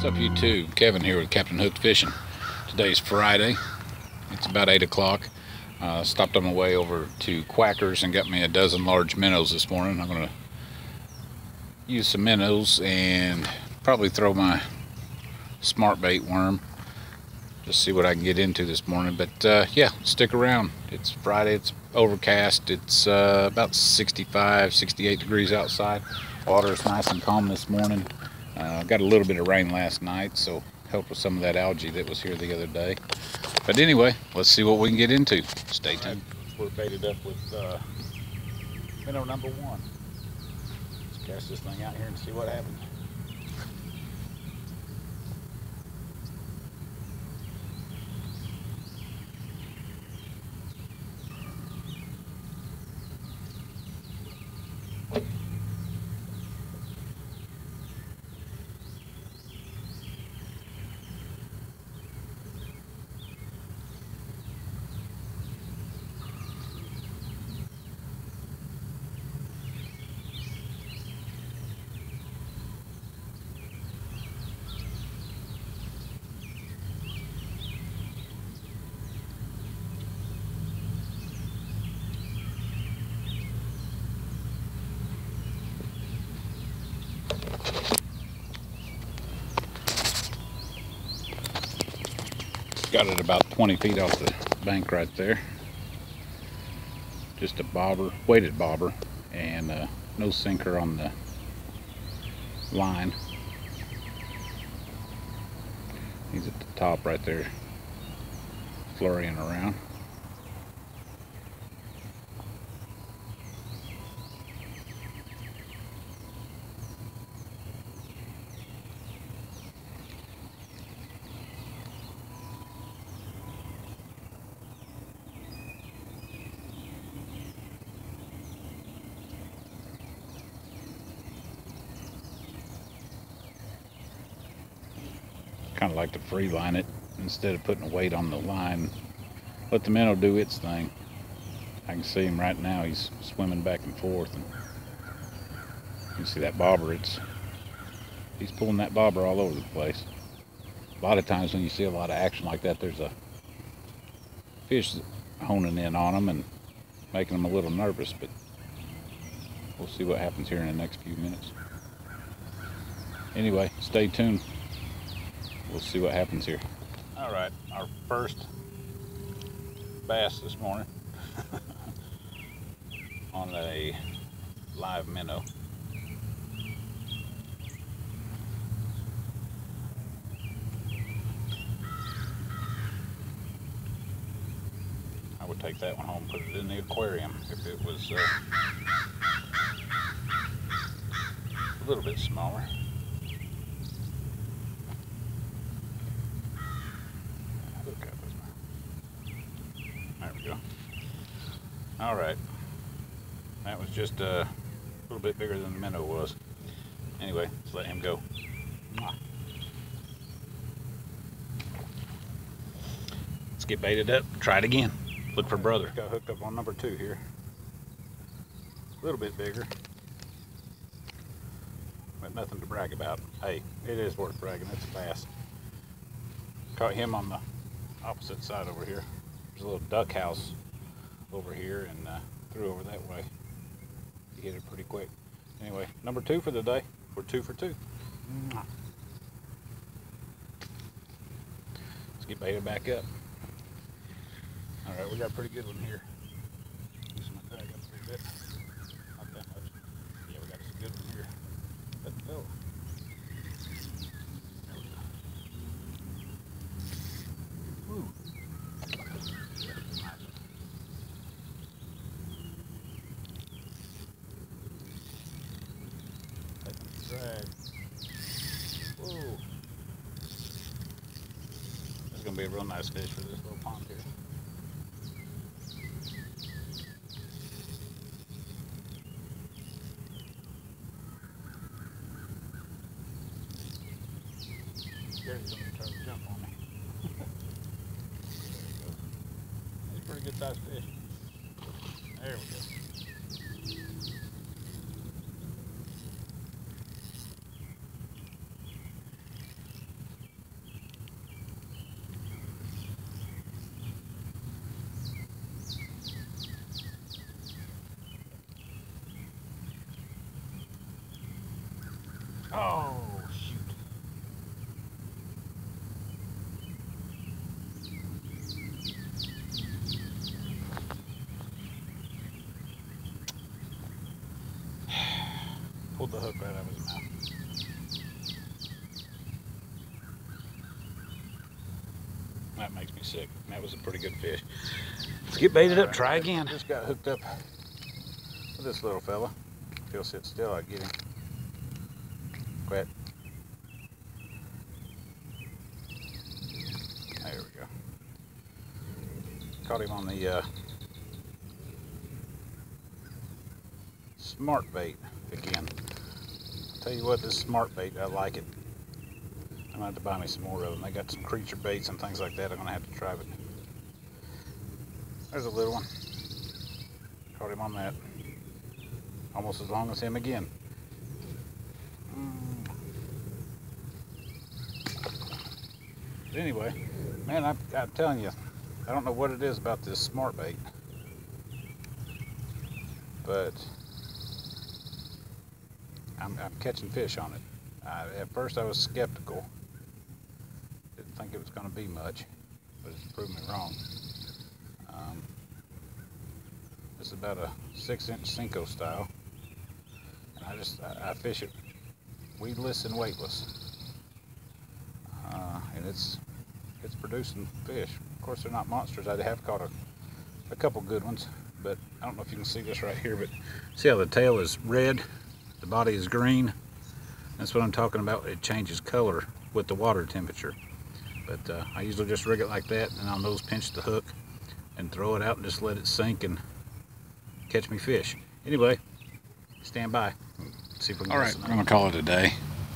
What's up, YouTube? Kevin here with Captain Hooked Fishing. Today's Friday. It's about 8 o'clock. Stopped on my way over to Quacker's and got me a dozen large minnows this morning. I'm going to use some minnows and probably throw my smart bait worm. Just see what I can get into this morning. But yeah, stick around. It's Friday. It's overcast. It's about 65, 68 degrees outside. Water is nice and calm this morning. Got a little bit of rain last night, so helped with some of that algae that was here the other day. But anyway, let's see what we can get into. Stay tuned. We're baited up with minnow number one. Let's cast this thing out here and see what happens. Got it about 20 feet off the bank right there. Just a bobber, weighted bobber, and no sinker on the line. He's at the top right there, flurrying around. Kind of like to free line it instead of putting a weight on the line. Let the minnow do its thing. I can see him right now. He's swimming back and forth, and you can see that bobber. He's pulling that bobber all over the place. A lot of times when you see a lot of action like that, there's a fish honing in on them and making them a little nervous. But we'll see what happens here in the next few minutes. Anyway, stay tuned. We'll see what happens here. All right, our first bass this morning on a live minnow. I would take that one home and put it in the aquarium if it was a little bit smaller. All right, that was just a little bit bigger than the minnow was. Anyway, let's let him go. Let's get baited up, try it again. Look for brother. Got hooked up on number 2 here. A little bit bigger, but nothing to brag about. Hey, it is worth bragging. It's a bass. Caught him on the opposite side over here. There's a little duck house over here, and threw over that way. He hit it pretty quick. Anyway, number 2 for the day. We're 2 for 2. Let's get baited back up. All right, we got a pretty good one here. Use my drag up a little bit. Not that much. Yeah, we got us a good one here. Let it go. There we go. Woo. Drag. Whoa. This is going to be a real nice fish for this little pond here. Gary's going to try to jump on me. There he goes. He's a pretty good sized fish. There we go. Pulled the hook right out of his mouth. That makes me sick. That was a pretty good fish. Let's get baited up, try again. Just got hooked up with this little fella. If he'll sit still, I'll get him. Quit. There we go. Caught him on the smart bait again. Tell you what, this smart bait, I like it. I'm gonna have to buy me some more of them. They got some creature baits and things like that. I'm gonna have to try it. There's a little one. Caught him on that. Almost as long as him again. But anyway, man, I'm telling you, I don't know what it is about this smart bait, but I'm catching fish on it. At first I was skeptical. Didn't think it was going to be much, but it's proved me wrong. This is about a 6-inch Cinco style, and I fish it weedless and weightless, and it's producing fish. Of course, they're not monsters. I have caught a couple good ones, but I don't know if you can see this right here, but see how the tail is red, the body is green. That's what I'm talking about. It changes color with the water temperature. But I usually just rig it like that, and I'll nose pinch the hook and throw it out and just let it sink and catch me fish. Anyway, stand by. See if we can. All right, I'm gonna call it a day.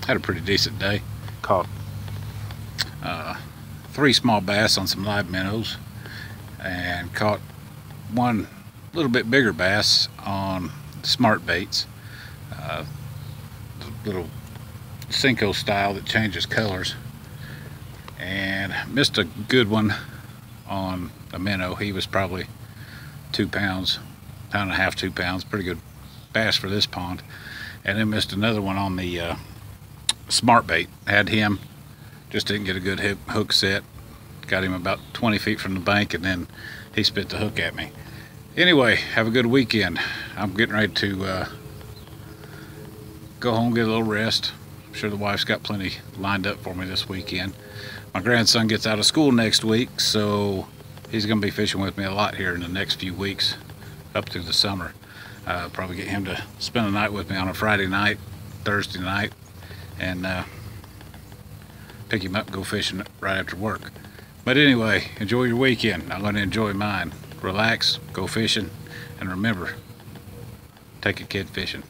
Had a pretty decent day. Caught 3 small bass on some live minnows, and caught 1 little bit bigger bass on smart baits. The little Cinco style that changes colors, and missed a good one on a minnow. He was probably 2 pounds, pound and a half, 2 pounds, pretty good bass for this pond. And then missed another one on the smart bait. Had him, just didn't get a good hook set. Got him about 20 feet from the bank, and then he spit the hook at me. Anyway, have a good weekend. I'm getting ready to go home, get a little rest. I'm sure the wife's got plenty lined up for me this weekend. My grandson gets out of school next week, so he's going to be fishing with me a lot here in the next few weeks up through the summer. Probably get him to spend the night with me on a Friday night, Thursday night, and pick him up and go fishing right after work. But anyway, enjoy your weekend. I'm going to enjoy mine. Relax, go fishing, and remember, take a kid fishing.